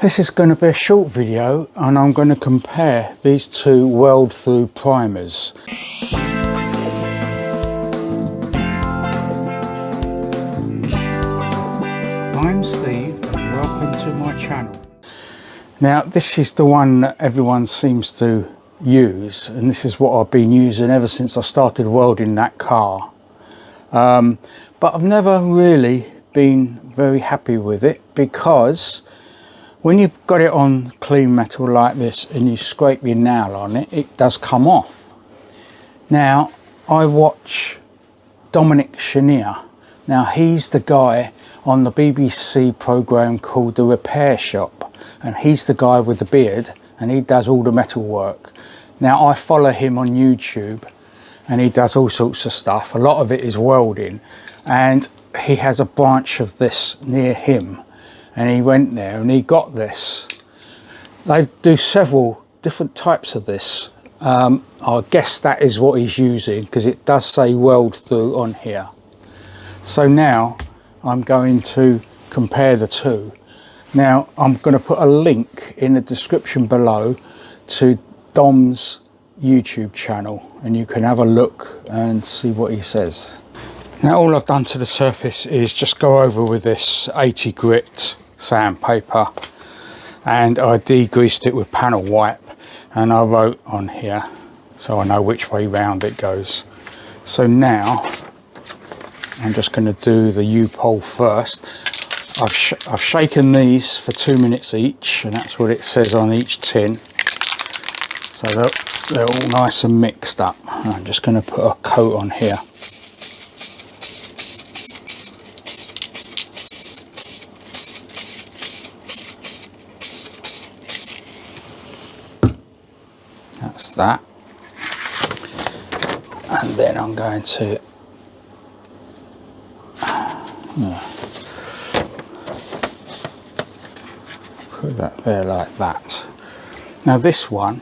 This is going to be a short video and I'm going to compare these two weld through primers. I'm Steve and welcome to my channel. Now this is the one that everyone seems to use, and this is what I've been using ever since I started welding that car. But I've never really been very happy with it, because when you've got it on clean metal like this and you scrape your nail on it, it does come off. Now I watch Dominic Chenier. Now he's the guy on the BBC programme called The Repair Shop, and he's the guy with the beard and he does all the metal work. Now I follow him on YouTube and he does all sorts of stuff. A lot of it is welding, and he has a branch of this near him, and he went there and he got this. They do several different types of this. I guess that is what he's using, because it does say weld through on here. So now I'm going to compare the two. Now I'm going to put a link in the description below to Dom's YouTube channel, and you can have a look and see what he says. Now all I've done to the surface is just go over with this 80 grit sandpaper, and I degreased it with panel wipe, and I wrote on here so I know which way round it goes. So now I'm just going to do the Upol first. I've shaken these for 2 minutes each, and that's what it says on each tin, so they're all nice and mixed up. And I'm just going to put a coat on here. That's that. And then I'm going to put that there like that. Now this one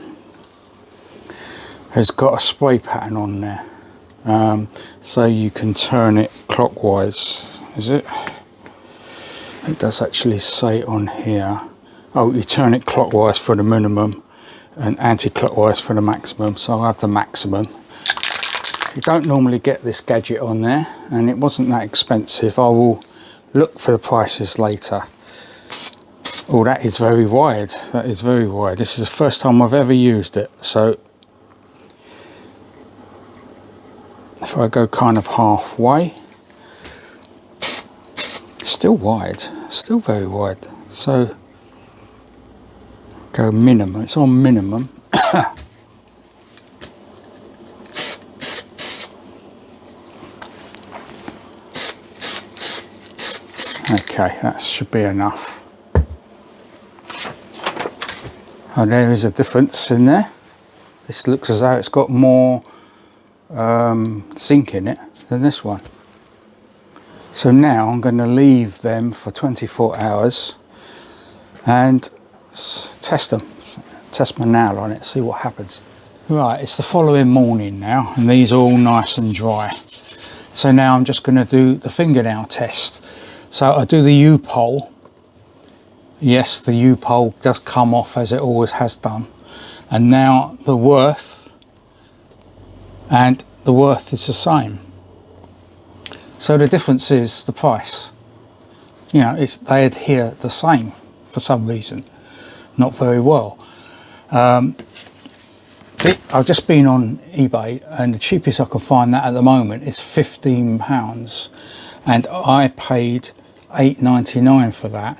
has got a spray pattern on there, so you can turn it clockwise. Is it? It does actually say on here, oh, you turn it clockwise for the minimum and anti-clockwise for the maximum, so I'll have the maximum. You don't normally get this gadget on there, and it wasn't that expensive. I will look for the prices later. Oh, that is very wide. That is very wide. This is the first time I've ever used it, so if I go kind of halfway, still wide, still very wide. So go minimum, it's on minimum. Okay, that should be enough. Oh, there is a difference in there. This looks as though it's got more zinc in it than this one. So now I'm going to leave them for 24 hours and test them, test my nail on it, see what happens. Right, it's the following morning now, and these are all nice and dry. So now I'm just going to do the fingernail test. So I do the Upol. Yes, the Upol does come off as it always has done. And now the Wurth, and the Wurth is the same. So the difference is the price. You know, they adhere the same for some reason. Not very well. I've just been on eBay, and the cheapest I can find that at the moment is £15, and I paid £8.99 for that.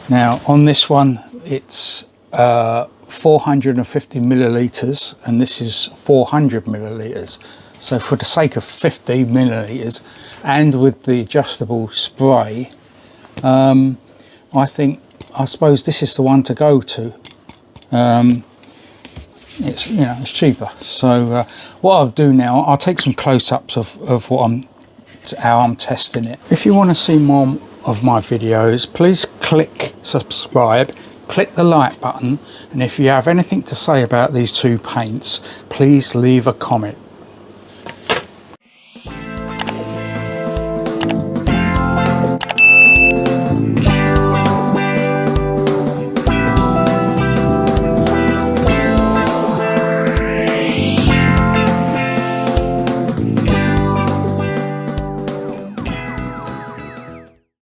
Now on this one it's 450 millilitres, and this is 400 millilitres. So for the sake of 50 millilitres and with the adjustable spray, I suppose this is the one to go to. It's, you know, it's cheaper. So what I'll do now, I'll take some close-ups of how I'm testing it. If you want to see more of my videos, please click subscribe, click the like button, and if you have anything to say about these two paints, please leave a comment.